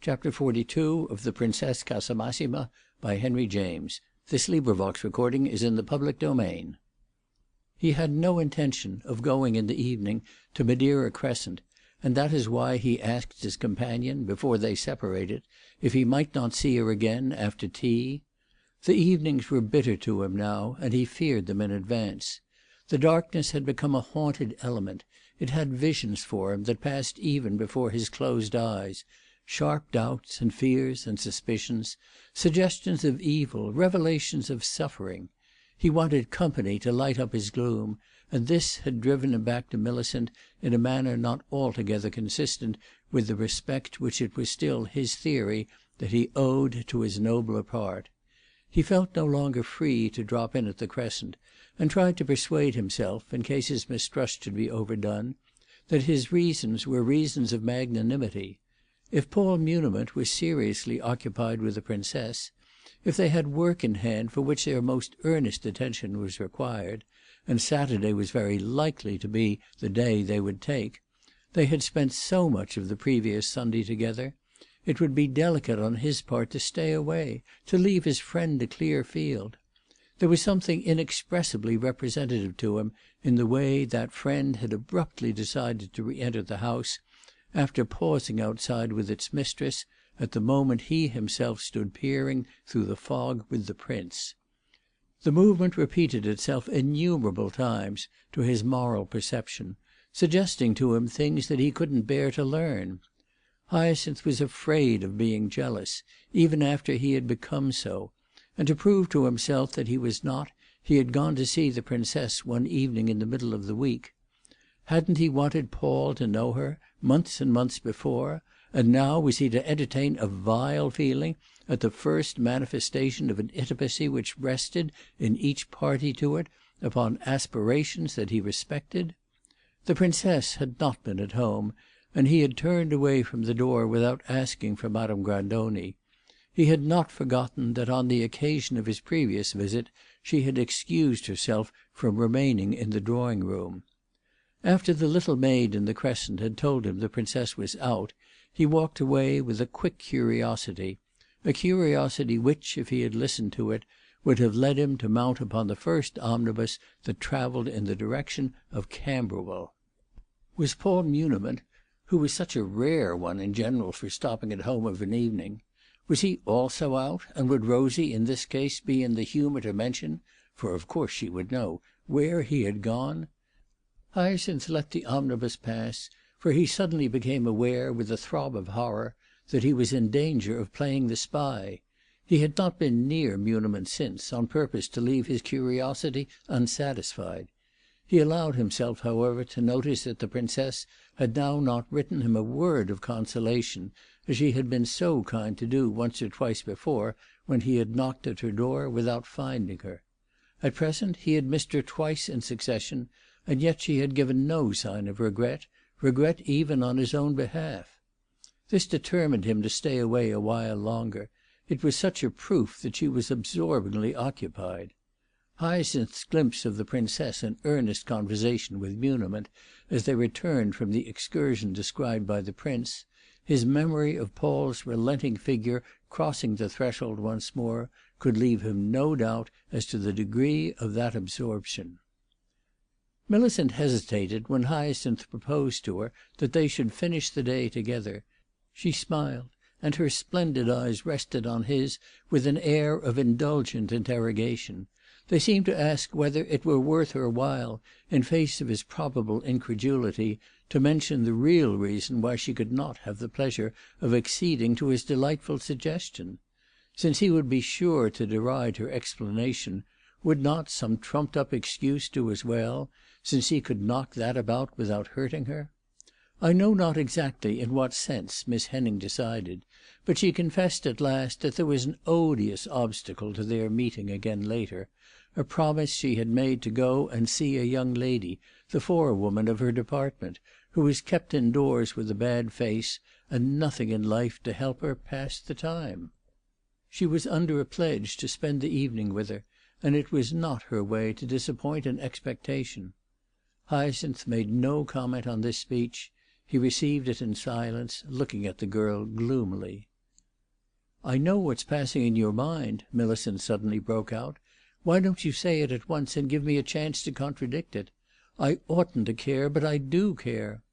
Chapter 42 of The Princess Casamassima by Henry James. This LibriVox is in the public domain. He had no intention of going in the evening to Madeira Crescent, and that is why he asked his companion, before they separated, if he might not see her again after tea. The evenings were bitter to him now, and he feared them in advance. The darkness had become a haunted element. It had visions for him that passed even before his closed eyes, sharp doubts and fears and suspicions, suggestions of evil, revelations of suffering. He wanted company to light up his gloom, and this had driven him back to Millicent in a manner not altogether consistent with the respect which it was still his theory that he owed to his nobler part. He felt no longer free to drop in at the Crescent, and tried to persuade himself, in case his mistrust should be overdone, that his reasons were reasons of magnanimity. If Paul Muniment was seriously occupied with the Princess, if they had work in hand for which their most earnest attention was required, and Saturday was very likely to be the day they would take, they had spent so much of the previous Sunday together, it would be delicate on his part to stay away, to leave his friend a clear field. There was something inexpressibly representative to him in the way that friend had abruptly decided to re-enter the house, after pausing outside with its mistress at the moment he himself stood peering through the fog with the Prince. The movement repeated itself innumerable times to his moral perception, suggesting to him things that he couldn't bear to learn. Hyacinth was afraid of being jealous, even after he had become so, and to prove to himself that he was not, he had gone to see the Princess one evening in the middle of the week. Hadn't he wanted Paul to know her, months and months before, and now was he to entertain a vile feeling at the first manifestation of an intimacy which rested, in each party to it, upon aspirations that he respected? The Princess had not been at home, and he had turned away from the door without asking for Madame Grandoni. He had not forgotten that on the occasion of his previous visit she had excused herself from remaining in the drawing-room. After the little maid in the Crescent had told him the Princess was out, he walked away with a quick curiosity, a curiosity which, if he had listened to it, would have led him to mount upon the first omnibus that travelled in the direction of Camberwell. Was Paul Muniment, who was such a rare one in general for stopping at home of an evening, was he also out, and would Rosie in this case be in the humour to mention, for of course she would know, where he had gone? Hyacinth let the omnibus pass, for he suddenly became aware, with a throb of horror, that he was in danger of playing the spy. He had not been near Muniment since, on purpose to leave his curiosity unsatisfied. He allowed himself, however, to notice that the Princess had now not written him a word of consolation, as she had been so kind to do once or twice before when he had knocked at her door without finding her. At present he had missed her twice in succession, and yet she had given no sign of regret even on his own behalf. This determined him to stay away a while longer. It was such a proof that she was absorbingly occupied. Hyacinth's glimpse of the Princess in earnest conversation with Muniment as they returned from the excursion described by the Prince, his memory of Paul's relenting figure crossing the threshold once more, could leave him no doubt as to the degree of that absorption. Millicent hesitated when Hyacinth proposed to her that they should finish the day together. She smiled, and her splendid eyes rested on his with an air of indulgent interrogation. They seemed to ask whether it were worth her while, in face of his probable incredulity, to mention the real reason why she could not have the pleasure of acceding to his delightful suggestion. Since he would be sure to deride her explanation, would not some trumped-up excuse do as well, since he could knock that about without hurting her? I know not exactly in what sense Miss Henning decided, but she confessed at last that there was an odious obstacle to their meeting again later, a promise she had made to go and see a young lady, the forewoman of her department, who was kept indoors with a bad face, and nothing in life to help her pass the time. She was under a pledge to spend the evening with her, and it was not her way to disappoint an expectation. Hyacinth made no comment on this speech. He received it in silence, looking at the girl gloomily. "I know what's passing in your mind," Millicent suddenly broke out. "Why don't you say it at once, and give me a chance to contradict it? I oughtn't to care, but I do care."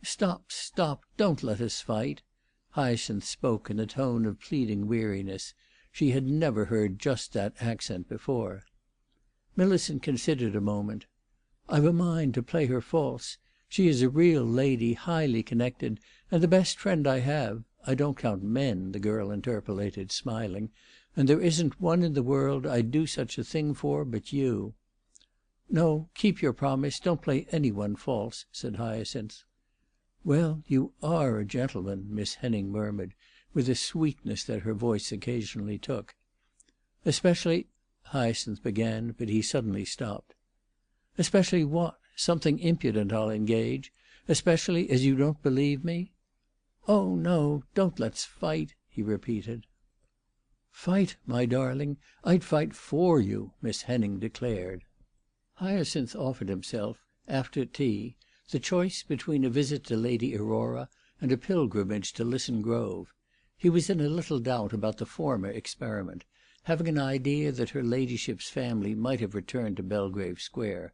"Stop, stop! Don't let us fight." Hyacinth spoke in a tone of pleading weariness. She had never heard just that accent before. Millicent considered a moment. "I've a mind to play her false. She is a real lady, highly connected, and the best friend I have. I don't count men," the girl interpolated, smiling, "and there isn't one in the world I'd do such a thing for but you." "No, keep your promise. Don't play any one false," said Hyacinth. "Well, you are a gentleman," Miss Henning murmured, with a sweetness that her voice occasionally took. "Especially—" Hyacinth began, but he suddenly stopped. "Especially what? Something impudent, I'll engage. Especially as you don't believe me?" "Oh no! Don't let's fight," he repeated. "Fight, my darling! I'd fight for you," Miss Henning declared. Hyacinth offered himself, after tea, the choice between a visit to Lady Aurora and a pilgrimage to Lisson Grove. He was in a little doubt about the former experiment, having an idea that her ladyship's family might have returned to Belgrave Square.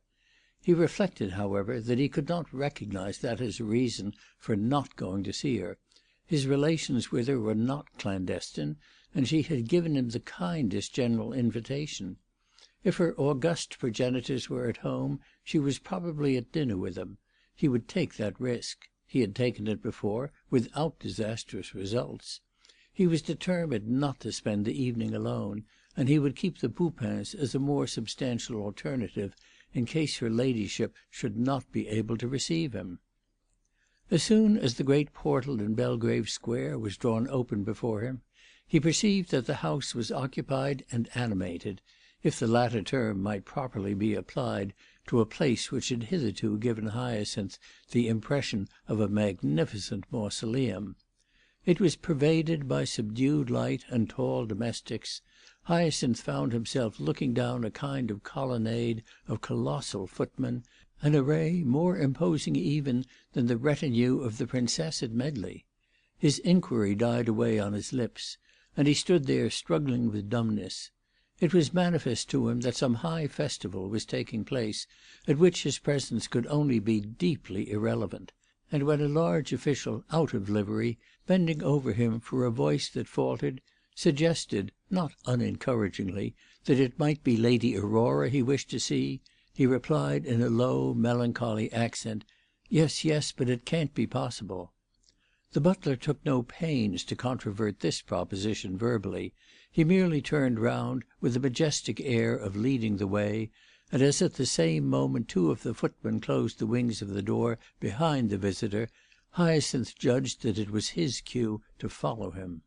He reflected, however, that he could not recognise that as a reason for not going to see her. His relations with her were not clandestine, and she had given him the kindest general invitation. If her august progenitors were at home, she was probably at dinner with them. He would take that risk. He had taken it before, without disastrous results. He was determined not to spend the evening alone, and he would keep the Poupins as a more substantial alternative in case her ladyship should not be able to receive him. As soon as the great portal in Belgrave Square was drawn open before him, he perceived that the house was occupied and animated, if the latter term might properly be applied to a place which had hitherto given Hyacinth the impression of a magnificent mausoleum. It was pervaded by subdued light and tall domestics. Hyacinth found himself looking down a kind of colonnade of colossal footmen, an array more imposing even than the retinue of the Princess at Medley. His inquiry died away on his lips, and he stood there struggling with dumbness. It was manifest to him that some high festival was taking place, at which his presence could only be deeply irrelevant, and when a large official out of livery, bending over him for a voice that faltered, suggested, not unencouragingly, that it might be Lady Aurora he wished to see, he replied in a low, melancholy accent, "Yes, yes, but it can't be possible." The butler took no pains to controvert this proposition verbally. He merely turned round, with a majestic air of leading the way, and as at the same moment two of the footmen closed the wings of the door behind the visitor, Hyacinth judged that it was his cue to follow him.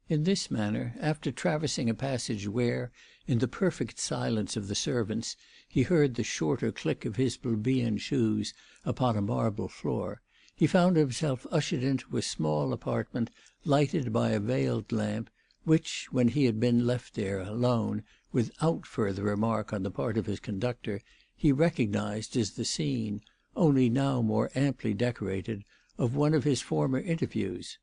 In this manner, after traversing a passage where, in the perfect silence of the servants, he heard the shorter click of his plebeian shoes upon a marble floor, he found himself ushered into a small apartment lighted by a veiled lamp, which, when he had been left there alone, without further remark on the part of his conductor, he recognised as the scene, only now more amply decorated, of one of his former interviews.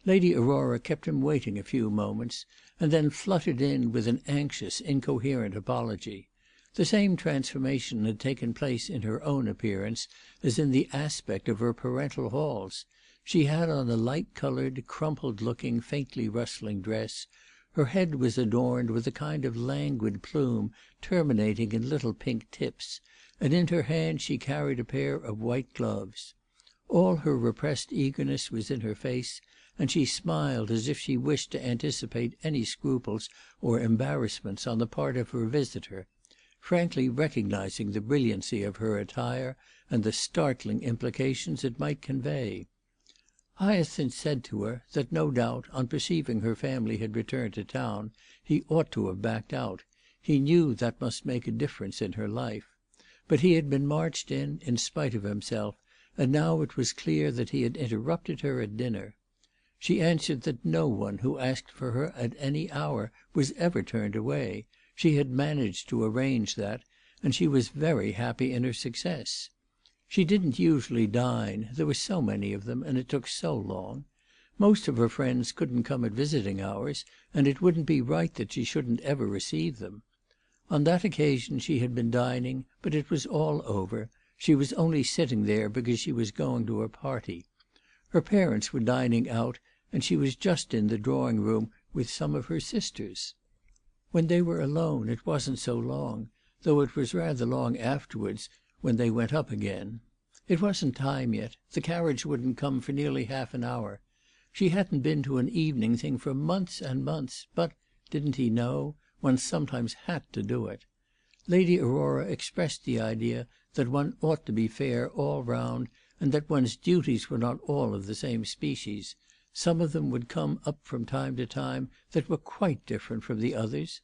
Lady Aurora kept him waiting a few moments, and then fluttered in with an anxious, incoherent apology. The same transformation had taken place in her own appearance as in the aspect of her parental halls. She had on a light-coloured, crumpled-looking, faintly rustling dress. Her head was adorned with a kind of languid plume terminating in little pink tips, and in her hand she carried a pair of white gloves. All her repressed eagerness was in her face, and she smiled as if she wished to anticipate any scruples or embarrassments on the part of her visitor, frankly recognising the brilliancy of her attire and the startling implications it might convey. Hyacinth said to her that, no doubt, on perceiving her family had returned to town, he ought to have backed out. He knew that must make a difference in her life. But he had been marched in spite of himself, and now it was clear that he had interrupted her at dinner. She answered that no one who asked for her at any hour was ever turned away. She had managed to arrange that, and she was very happy in her success. She didn't usually dine, there were so many of them, and it took so long. Most of her friends couldn't come at visiting hours, and it wouldn't be right that she shouldn't ever receive them. On that occasion she had been dining, but it was all over; she was only sitting there because she was going to a party. Her parents were dining out, and she was just in the drawing-room with some of her sisters. When they were alone it wasn't so long, though it was rather long afterwards when they went up again. It wasn't time yet; the carriage wouldn't come for nearly half an hour. She hadn't been to an evening thing for months and months, but, didn't he know, one sometimes had to do it. Lady Aurora expressed the idea that one ought to be fair all round, and that one's duties were not all of the same species. Some of them would come up from time to time that were quite different from the others.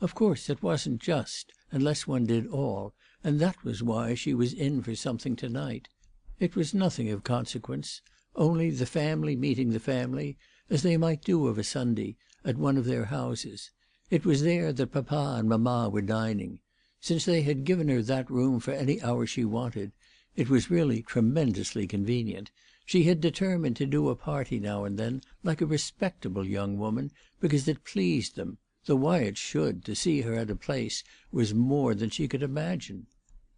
Of course it wasn't just, unless one did all, and that was why she was in for something to-night. It was nothing of consequence, only the family meeting the family, as they might do of a Sunday, at one of their houses. It was there that papa and mamma were dining. Since they had given her that room for any hour she wanted, it was really tremendously convenient. She had determined to do a party now and then, like a respectable young woman, because it pleased them, though why it should, to see her at a place, was more than she could imagine.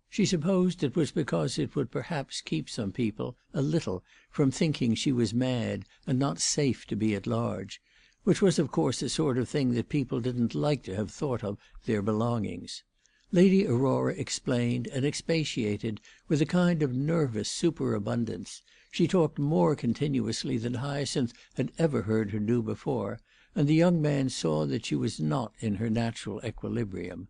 She supposed it was because it would perhaps keep some people, a little, from thinking she was mad and not safe to be at large, which was of course a sort of thing that people didn't like to have thought of their belongings. Lady Aurora explained and expatiated with a kind of nervous superabundance. She talked more continuously than Hyacinth had ever heard her do before, and the young man saw that she was not in her natural equilibrium.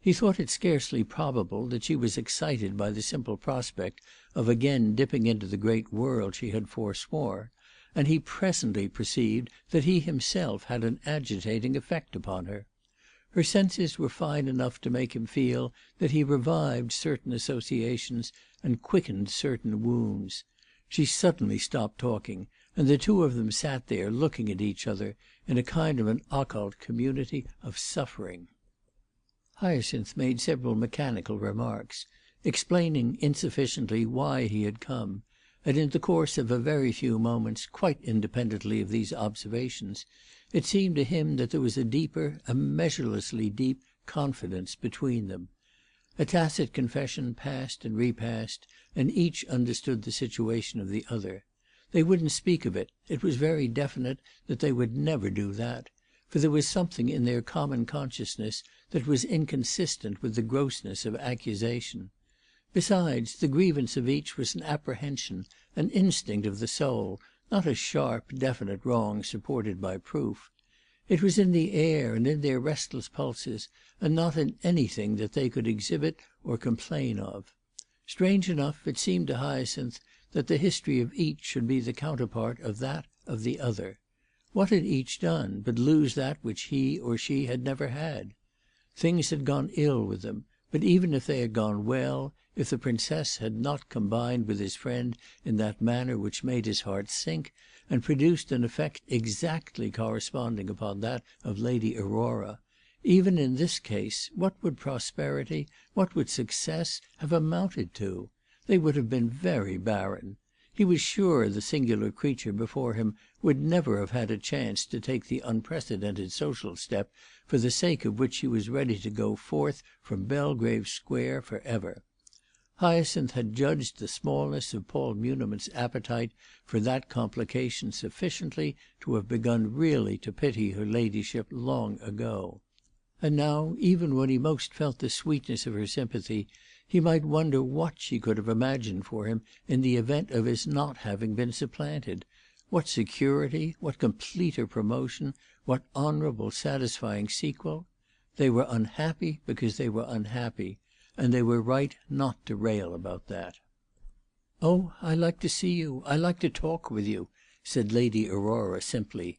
He thought it scarcely probable that she was excited by the simple prospect of again dipping into the great world she had forswore, and he presently perceived that he himself had an agitating effect upon her. Her senses were fine enough to make him feel that he revived certain associations and quickened certain wounds. She suddenly stopped talking, and the two of them sat there looking at each other in a kind of an occult community of suffering. Hyacinth made several mechanical remarks, explaining insufficiently why he had come, and in the course of a very few moments, quite independently of these observations, it seemed to him that there was a deeper, a measurelessly deep, confidence between them. A tacit confession passed and repassed, and each understood the situation of the other. They wouldn't speak of it; it was very definite that they would never do that, for there was something in their common consciousness that was inconsistent with the grossness of accusation. Besides, the grievance of each was an apprehension, an instinct of the soul, not a sharp, definite wrong supported by proof. It was in the air and in their restless pulses, and not in anything that they could exhibit or complain of. Strange enough, it seemed to Hyacinth that the history of each should be the counterpart of that of the other. What had each done but lose that which he or she had never had? Things had gone ill with them, but even if they had gone well, if the Princess had not combined with his friend in that manner which made his heart sink, and produced an effect exactly corresponding upon that of Lady Aurora, even in this case, what would prosperity, what would success, have amounted to? They would have been very barren. He was sure the singular creature before him would never have had a chance to take the unprecedented social step for the sake of which he was ready to go forth from Belgrave Square for ever. Hyacinth had judged the smallness of Paul Muniment's appetite for that complication sufficiently to have begun really to pity her ladyship long ago. And now, even when he most felt the sweetness of her sympathy, he might wonder what she could have imagined for him in the event of his not having been supplanted, what security, what completer promotion, what honourable, satisfying sequel. They were unhappy because they were unhappy, and they were right not to rail about that. "Oh, I like to see you, I like to talk with you," said Lady Aurora simply.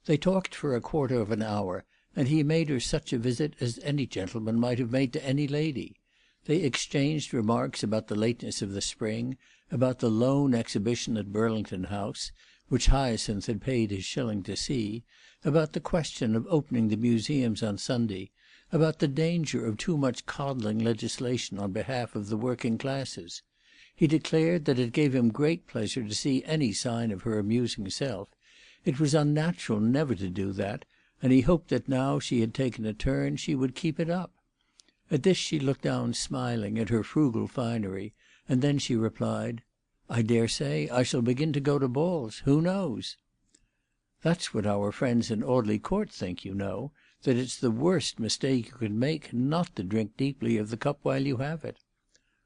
They talked for a quarter of an hour, and he made her such a visit as any gentleman might have made to any lady. They exchanged remarks about the lateness of the spring, about the Loan Exhibition at Burlington House, which Hyacinth had paid his shilling to see, about the question of opening the museums on Sunday, about the danger of too much coddling legislation on behalf of the working classes. He declared that it gave him great pleasure to see any sign of her amusing self. It was unnatural never to do that, and he hoped that now she had taken a turn she would keep it up. At this she looked down smiling at her frugal finery, and then she replied, "I dare say I shall begin to go to balls. Who knows?" "That's what our friends in Audley Court think, you know, that it's the worst mistake you can make not to drink deeply of the cup while you have it."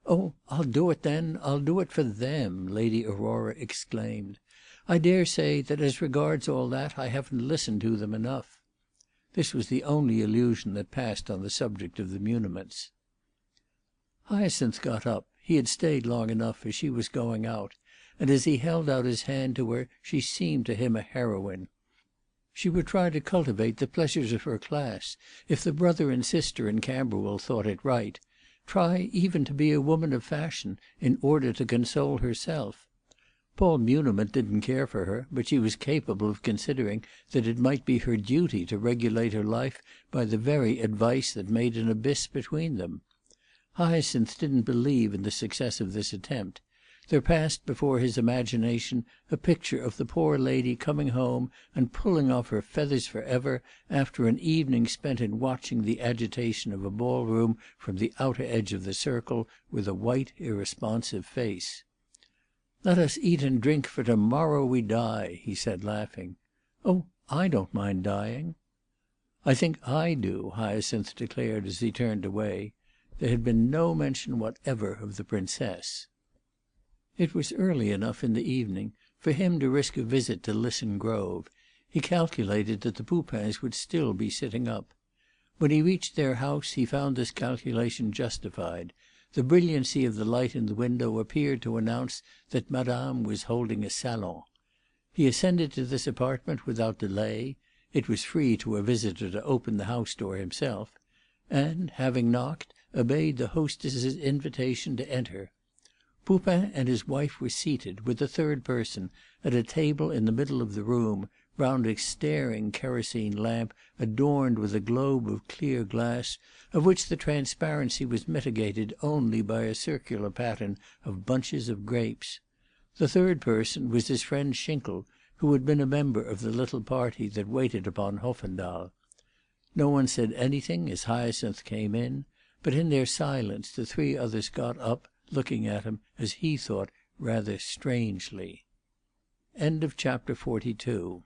"Oh, I'll do it then. I'll do it for them," Lady Aurora exclaimed. "I dare say that as regards all that I haven't listened to them enough." This was the only allusion that passed on the subject of the Muniments. Hyacinth got up. He had stayed long enough, as she was going out, and as he held out his hand to her she seemed to him a heroine. She would try to cultivate the pleasures of her class, if the brother and sister in Camberwell thought it right, try even to be a woman of fashion in order to console herself. Paul Muniment didn't care for her, but she was capable of considering that it might be her duty to regulate her life by the very advice that made an abyss between them. Hyacinth didn't believe in the success of this attempt. There passed before his imagination a picture of the poor lady coming home and pulling off her feathers for ever after an evening spent in watching the agitation of a ball-room from the outer edge of the circle, with a white, irresponsive face. "Let us eat and drink, for to-morrow we die," he said, laughing. "Oh, I don't mind dying." "I think I do," Hyacinth declared as he turned away. There had been no mention whatever of the Princess. It was early enough in the evening for him to risk a visit to Lisson Grove. He calculated that the Poupins would still be sitting up. When he reached their house he found this calculation justified. The brilliancy of the light in the window appeared to announce that Madame was holding a salon. He ascended to this apartment without delay. It was free to a visitor to open the house door himself, and, having knocked, obeyed the hostess's invitation to enter. Poupin and his wife were seated, with a third person, at a table in the middle of the room, round a staring kerosene lamp adorned with a globe of clear glass, of which the transparency was mitigated only by a circular pattern of bunches of grapes. The third person was his friend Schinkel, who had been a member of the little party that waited upon Hoffendahl. No one said anything as Hyacinth came in, but in their silence the three others got up, looking at him, as he thought, rather strangely. Chapter 42